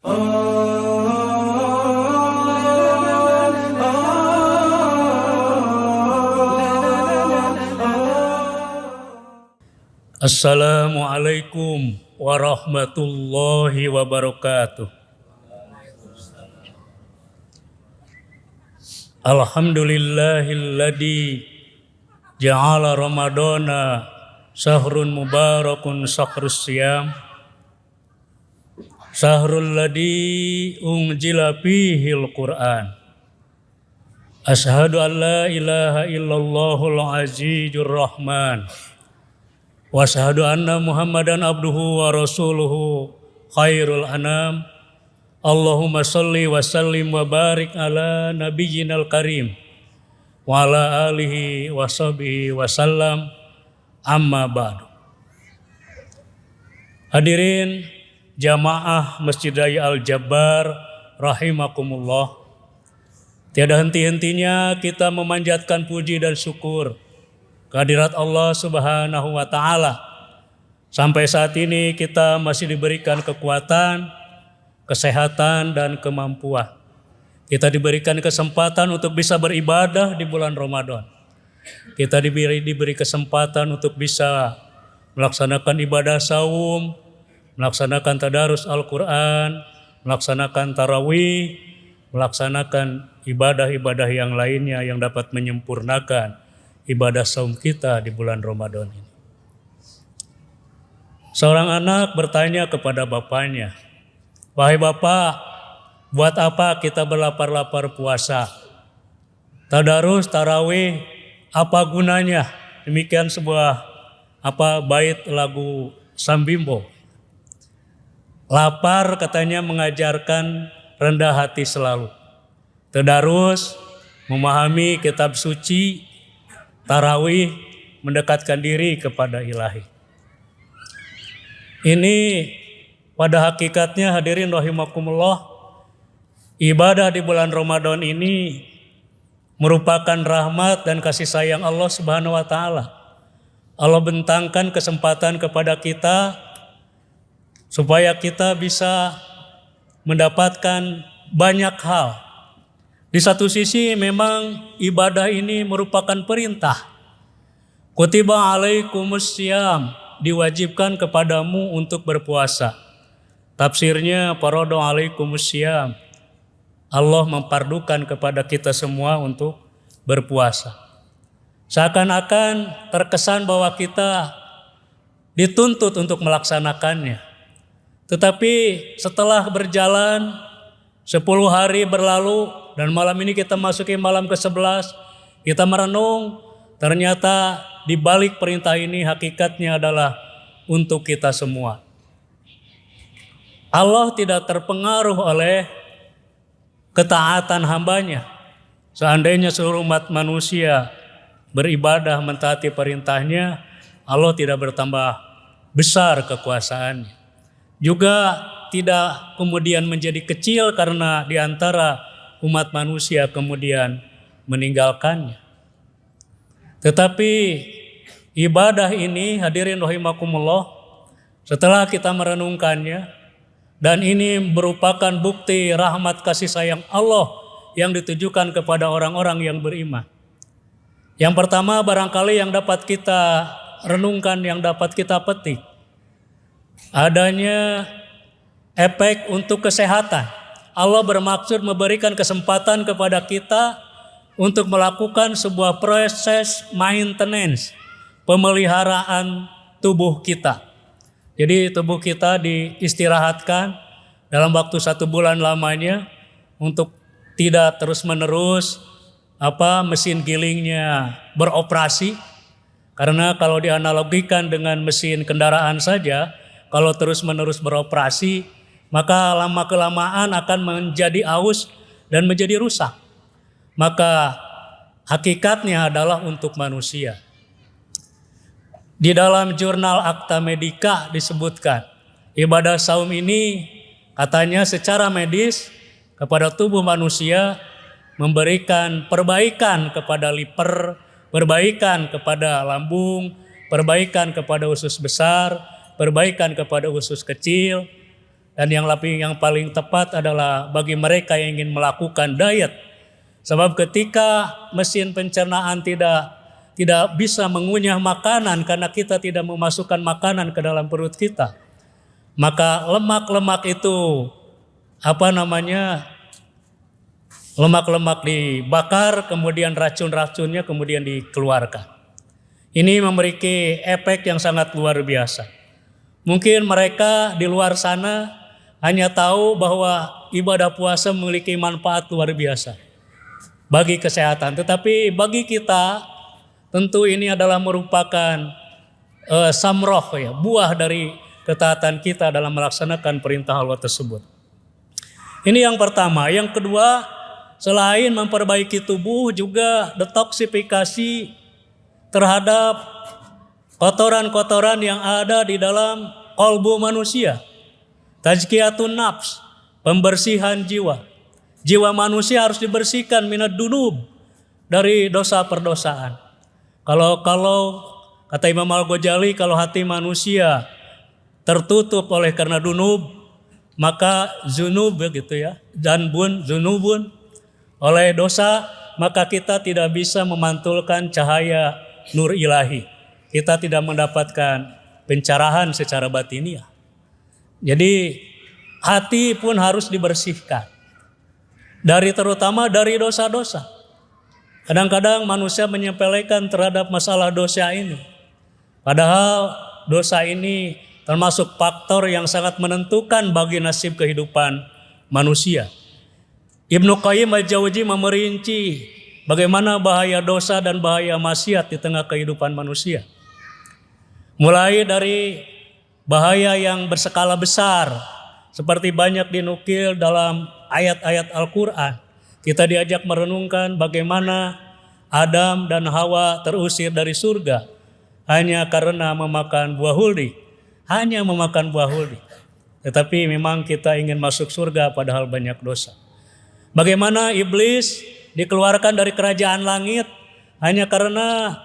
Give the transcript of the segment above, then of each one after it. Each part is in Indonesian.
Assalamualaikum warahmatullahi wabarakatuh. Alhamdulillahilladzi ja'ala ramadana syahrun mubarakun syahrus siyam syahrul ladzi unzila fihil Qur'an. Asyhadu an la ilaha illallahul azizur rahman wa asyhadu anna Muhammadan abduhu wa rasuluhu khairul anam. Allahumma salli wa sallim wa barik ala nabiyyinal karim wa ala alihi wa sahbihi wa sallam, amma ba'du. Hadirin jamaah Masjid Raya Al-Jabbar rahimakumullah. Tiada henti-hentinya kita memanjatkan puji dan syukur kehadirat Allah Subhanahu wa Ta'ala. Sampai saat ini kita masih diberikan kekuatan, kesehatan, dan kemampuan. Kita diberikan kesempatan untuk bisa beribadah di bulan Ramadan. Kita diberi kesempatan untuk bisa melaksanakan ibadah saum, melaksanakan tadarus Al-Quran, melaksanakan tarawih, melaksanakan ibadah-ibadah yang lainnya yang dapat menyempurnakan ibadah saum kita di bulan Ramadan ini. Seorang anak bertanya kepada bapaknya, "Wahai bapak, buat apa kita berlapar-lapar puasa? Tadarus, tarawih, apa gunanya?" Demikian sebuah bait lagu Sam Bimbo. Lapar katanya mengajarkan rendah hati selalu. Tadarus memahami kitab suci, tarawih mendekatkan diri kepada ilahi. Ini pada hakikatnya hadirin rahimakumullah, ibadah di bulan Ramadan ini merupakan rahmat dan kasih sayang Allah Subhanahu wa Ta'ala. Allah bentangkan kesempatan kepada kita supaya kita bisa mendapatkan banyak hal. Di satu sisi memang ibadah ini merupakan perintah. Kutiba alaikumus syiyam, diwajibkan kepadamu untuk berpuasa. Tafsirnya farada alaikumus syiyam, Allah mempardukan kepada kita semua untuk berpuasa. Seakan-akan terkesan bahwa kita dituntut untuk melaksanakannya. Tetapi setelah berjalan 10 hari berlalu dan malam ini kita masuki malam ke-11, kita merenung, ternyata di balik perintah ini hakikatnya adalah untuk kita semua. Allah tidak terpengaruh oleh ketaatan hambanya. Seandainya seluruh umat manusia beribadah mentaati perintahnya, Allah tidak bertambah besar kekuasaannya. Juga tidak kemudian menjadi kecil karena di antara umat manusia kemudian meninggalkannya. Tetapi ibadah ini hadirin rahimakumullah, setelah kita merenungkannya, dan ini merupakan bukti rahmat kasih sayang Allah yang ditujukan kepada orang-orang yang beriman. Yang pertama barangkali yang dapat kita renungkan, yang dapat kita petik, adanya efek untuk kesehatan. Allah bermaksud memberikan kesempatan kepada kita untuk melakukan sebuah proses maintenance, pemeliharaan tubuh kita. Jadi tubuh kita diistirahatkan dalam waktu 1 bulan lamanya untuk tidak terus-menerus mesin gilingnya beroperasi. Karena kalau dianalogikan dengan mesin kendaraan saja, kalau terus-menerus beroperasi, maka lama-kelamaan akan menjadi aus dan menjadi rusak. Maka hakikatnya adalah untuk manusia. Di dalam jurnal Akta Medica disebutkan, ibadah saum ini katanya secara medis kepada tubuh manusia memberikan perbaikan kepada liver, perbaikan kepada lambung, perbaikan kepada usus besar, perbaikan kepada usus kecil, Dan yang paling tepat adalah bagi mereka yang ingin melakukan diet. Sebab ketika mesin pencernaan tidak bisa mengunyah makanan karena kita tidak memasukkan makanan ke dalam perut kita, maka lemak-lemak itu lemak-lemak dibakar, kemudian racun-racunnya kemudian dikeluarkan. Ini memiliki efek yang sangat luar biasa. Mungkin mereka di luar sana hanya tahu bahwa ibadah puasa memiliki manfaat luar biasa bagi kesehatan. Tetapi bagi kita tentu ini adalah merupakan samroh, ya, buah dari ketaatan kita dalam melaksanakan perintah Allah tersebut. Ini yang pertama. Yang kedua, selain memperbaiki tubuh, juga detoksifikasi terhadap kotoran-kotoran yang ada di dalam kalbu manusia. Tazkiyatun nafs, pembersihan jiwa. Jiwa manusia harus dibersihkan minad dunub, dari dosa perdosaan. Kalau kata Imam Al-Ghazali, kalau hati manusia tertutup oleh karena dunub, maka zunub begitu ya, zunubun oleh dosa, maka kita tidak bisa memantulkan cahaya nur ilahi. Kita tidak mendapatkan pencerahan secara batiniah. Jadi hati pun harus dibersihkan terutama dari dosa-dosa. Kadang-kadang manusia menyepelekan terhadap masalah dosa ini. Padahal dosa ini termasuk faktor yang sangat menentukan bagi nasib kehidupan manusia. Ibnu Qayyim Al-Jauziyah memerinci bagaimana bahaya dosa dan bahaya maksiat di tengah kehidupan manusia. Mulai dari bahaya yang berskala besar, seperti banyak dinukil dalam ayat-ayat Al-Quran. Kita diajak merenungkan bagaimana Adam dan Hawa terusir dari surga hanya karena memakan buah huldi. Hanya memakan buah huldi. Tetapi memang kita ingin masuk surga padahal banyak dosa. Bagaimana iblis dikeluarkan dari kerajaan langit hanya karena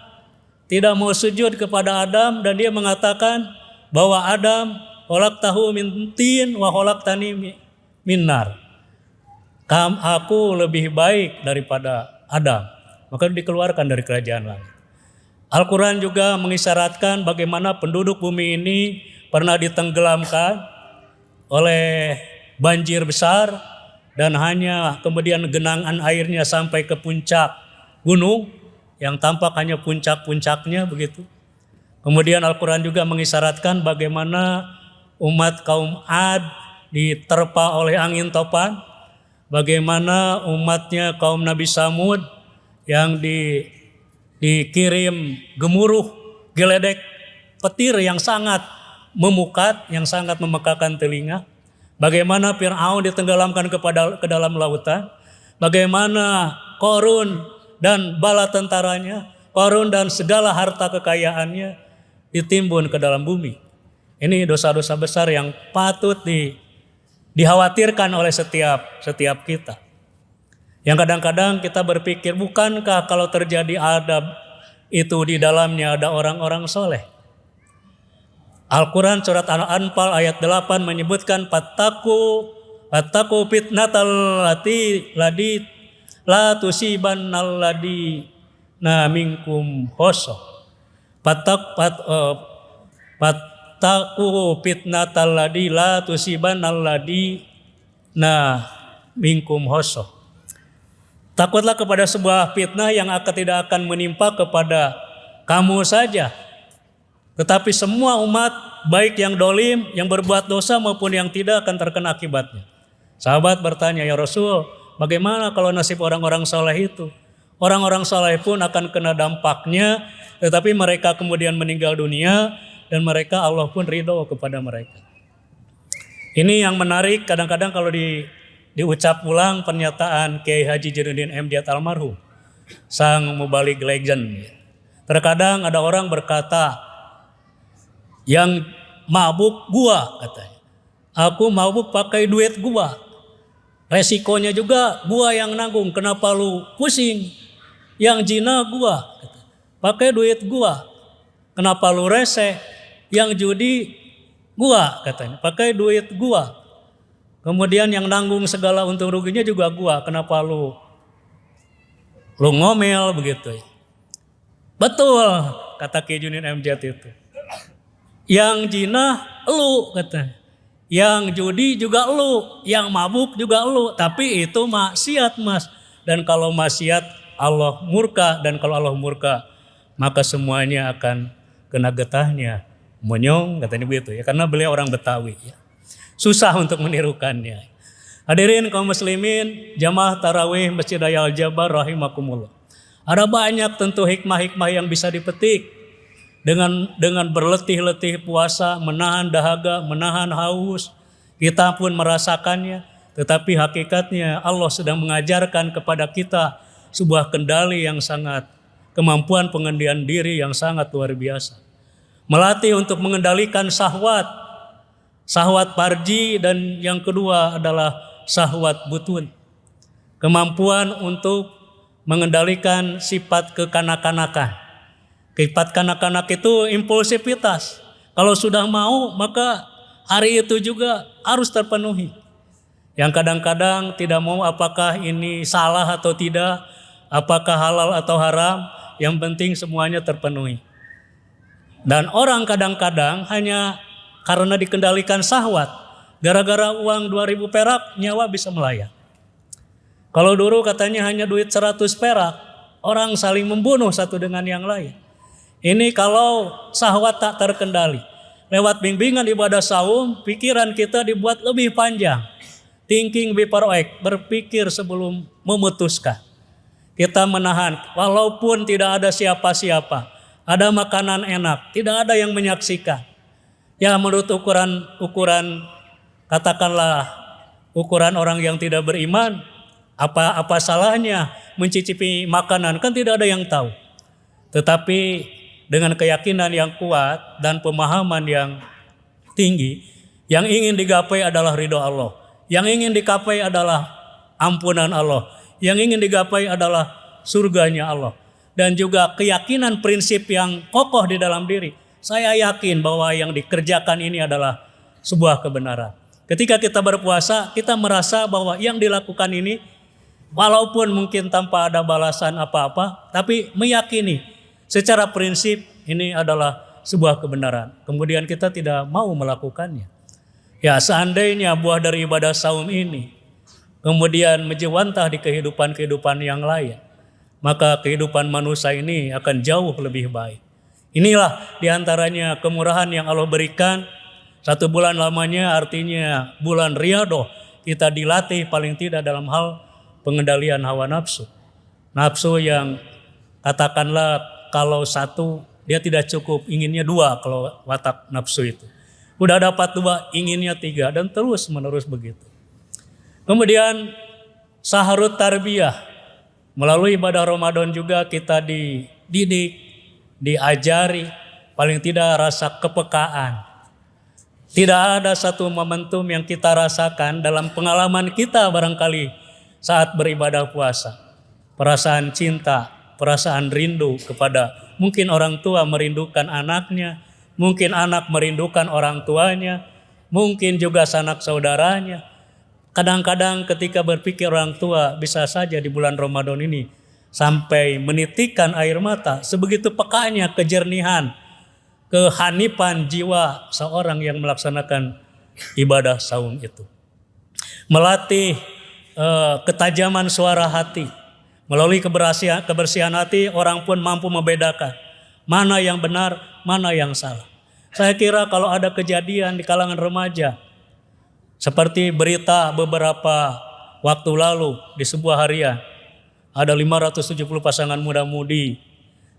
tidak mau sujud kepada Adam, dan dia mengatakan bahwa Adam khalaqtahu min tin wa khalaqtani min nar. Aku lebih baik daripada Adam. Maka dikeluarkan dari kerajaan langit. Al-Quran juga mengisyaratkan bagaimana penduduk bumi ini pernah ditenggelamkan oleh banjir besar, dan hanya kemudian genangan airnya sampai ke puncak gunung yang tampak hanya puncak-puncaknya begitu. Kemudian Al-Quran juga mengisyaratkan bagaimana umat kaum Ad diterpa oleh angin topan, bagaimana umatnya kaum Nabi Samud yang dikirim gemuruh, geledek, petir yang sangat memukat, yang sangat memekakan telinga. Bagaimana Fir'aun ditenggelamkan ke dalam lautan. Bagaimana Qarun dan bala tentaranya, Qarun dan segala harta kekayaannya ditimbun ke dalam bumi. Ini dosa-dosa besar yang patut dikhawatirkan oleh setiap kita. Yang kadang-kadang kita berpikir, bukankah kalau terjadi adab itu di dalamnya ada orang-orang soleh? Al-Quran surat Al-Anfal ayat 8 menyebutkan Fattaku fitnatal lati la tusibannal ladina minkum khosoh. Fattaku fitnatal ladi la tusibannal ladina minkum khosoh. Takutlah kepada sebuah fitnah yang tidak akan menimpa kepada kamu saja, tetapi semua umat, baik yang dolim, yang berbuat dosa maupun yang tidak, akan terkena akibatnya. Sahabat bertanya, ya Rasul, bagaimana kalau nasib orang-orang saleh itu? Orang-orang saleh pun akan kena dampaknya, tetapi mereka kemudian meninggal dunia, dan mereka Allah pun ridho kepada mereka. Ini yang menarik, kadang-kadang kalau diucap ulang pernyataan Kiai Haji Jainuddin M. Diat almarhum, sang mubalik legend. Terkadang ada orang berkata, yang mabuk gua, katanya. Aku mabuk pakai duit gua. Resikonya juga gua yang nanggung. Kenapa lu pusing? Yang zina gua, katanya. Pakai duit gua. Kenapa lu rese? Yang judi gua, katanya. Pakai duit gua. Kemudian yang nanggung segala untung ruginya juga gua. Kenapa lu ngomel begitu ya? Betul, kata Ki Junin MZ itu. Yang zina lu kata. Yang judi juga lu, yang mabuk juga lu. Tapi itu maksiat, Mas. Dan kalau maksiat Allah murka, dan kalau Allah murka maka semuanya akan kena getahnya. Monyong katanya begitu ya, karena beliau orang Betawi ya. Susah untuk menirukannya. Hadirin kaum muslimin, jamaah tarawih Masjid Raya Al Jabar rahimakumullah. Ada banyak tentu hikmah-hikmah yang bisa dipetik dengan berletih-letih puasa, menahan dahaga, menahan haus. Kita pun merasakannya, tetapi hakikatnya Allah sedang mengajarkan kepada kita sebuah kendali yang sangat, kemampuan pengendalian diri yang sangat luar biasa. Melatih untuk mengendalikan syahwat farji, dan yang kedua adalah syahwat butun. Kemampuan untuk mengendalikan sifat kekanak-kanakan. Sifat kanak-kanak itu impulsivitas. Kalau sudah mau maka hari itu juga harus terpenuhi. Yang kadang-kadang tidak mau apakah ini salah atau tidak, apakah halal atau haram, yang penting semuanya terpenuhi. Dan orang kadang-kadang hanya karena dikendalikan syahwat, gara-gara uang 2.000 perak nyawa bisa melayang. Kalau dulu katanya hanya duit 100 perak, orang saling membunuh satu dengan yang lain. Ini kalau syahwat tak terkendali. Lewat bimbingan ibadah saum, pikiran kita dibuat lebih panjang. Thinking before act, berpikir sebelum memutuskan. Kita menahan, walaupun tidak ada siapa-siapa, ada makanan enak, tidak ada yang menyaksikan. Ya menurut ukuran katakanlah ukuran orang yang tidak beriman, apa salahnya mencicipi makanan, kan tidak ada yang tahu. Tetapi dengan keyakinan yang kuat dan pemahaman yang tinggi, yang ingin digapai adalah ridho Allah, yang ingin digapai adalah ampunan Allah, yang ingin digapai adalah surganya Allah, dan juga keyakinan prinsip yang kokoh di dalam diri. Saya yakin bahwa yang dikerjakan ini adalah sebuah kebenaran. Ketika kita berpuasa, kita merasa bahwa yang dilakukan ini walaupun mungkin tanpa ada balasan apa-apa, tapi meyakini secara prinsip ini adalah sebuah kebenaran. Kemudian kita tidak mau melakukannya. Ya seandainya buah dari ibadah saum ini kemudian menjewantah di kehidupan yang lain, maka kehidupan manusia ini akan jauh lebih baik. Inilah diantaranya kemurahan yang Allah berikan. 1 bulan lamanya artinya bulan riyadhah. Kita dilatih paling tidak dalam hal pengendalian hawa nafsu. Nafsu yang katakanlah kalau 1 dia tidak cukup, inginnya 2 kalau watak nafsu itu. Udah dapat 2, inginnya 3 dan terus menerus begitu. Kemudian sahrut tarbiyah. Melalui ibadah Ramadan juga kita dididik, diajari paling tidak rasa kepekaan. Tidak ada satu momentum yang kita rasakan dalam pengalaman kita barangkali saat beribadah puasa. Perasaan cinta, perasaan rindu kepada mungkin orang tua merindukan anaknya, mungkin anak merindukan orang tuanya, mungkin juga sanak saudaranya. Kadang-kadang ketika berpikir orang tua bisa saja di bulan Ramadan ini sampai menitikkan air mata, sebegitu pekanya kejernihan, kehanipan jiwa seorang yang melaksanakan ibadah saum itu. Melatih ketajaman suara hati. Melalui kebersihan hati orang pun mampu membedakan mana yang benar, mana yang salah. Saya kira kalau ada kejadian di kalangan remaja, seperti berita beberapa waktu lalu di sebuah harian, ada 570 pasangan muda-mudi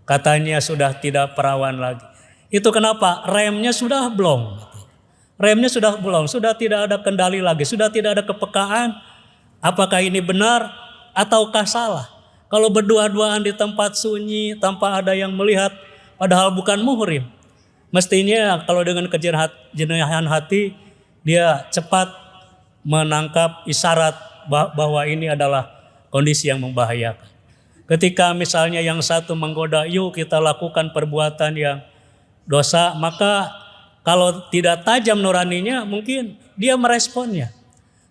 katanya sudah tidak perawan lagi. Itu kenapa? Remnya sudah blong. Remnya sudah blong, sudah tidak ada kendali lagi, sudah tidak ada kepekaan. Apakah ini benar ataukah salah? Kalau berdua-duaan di tempat sunyi tanpa ada yang melihat, padahal bukan muhrim, mestinya kalau dengan kejernihan hati dia cepat menangkap isyarat bahwa ini adalah kondisi yang membahayakan. Ketika misalnya yang satu menggoda, yuk kita lakukan perbuatan yang dosa, maka kalau tidak tajam nuraninya mungkin dia meresponnya.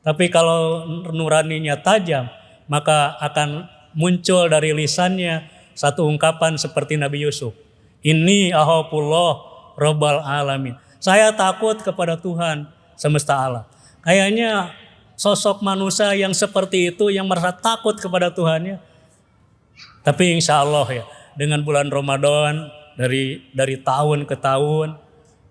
Tapi kalau nuraninya tajam, maka akan muncul dari lisannya satu ungkapan seperti Nabi Yusuf. Inni akhafullah rabbal alamin. Saya takut kepada Tuhan semesta alam. Kayaknya sosok manusia yang seperti itu yang merasa takut kepada Tuhannya. Tapi insya Allah ya, dengan bulan Ramadan dari tahun ke tahun,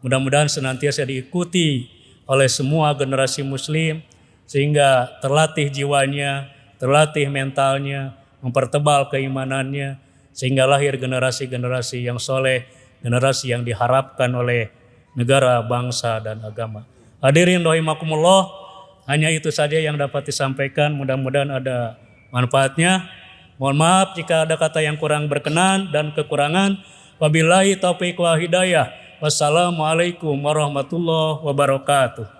mudah-mudahan senantiasa diikuti oleh semua generasi muslim, sehingga terlatih jiwanya, terlatih mentalnya, mempertebal keimanannya, sehingga lahir generasi-generasi yang soleh, generasi yang diharapkan oleh negara, bangsa, dan agama. Hadirin rahimakumullah, hanya itu saja yang dapat disampaikan, mudah-mudahan ada manfaatnya. Mohon maaf jika ada kata yang kurang berkenan dan kekurangan. Wabillahi taufiq wa hidayah. Wassalamualaikum warahmatullahi wabarakatuh.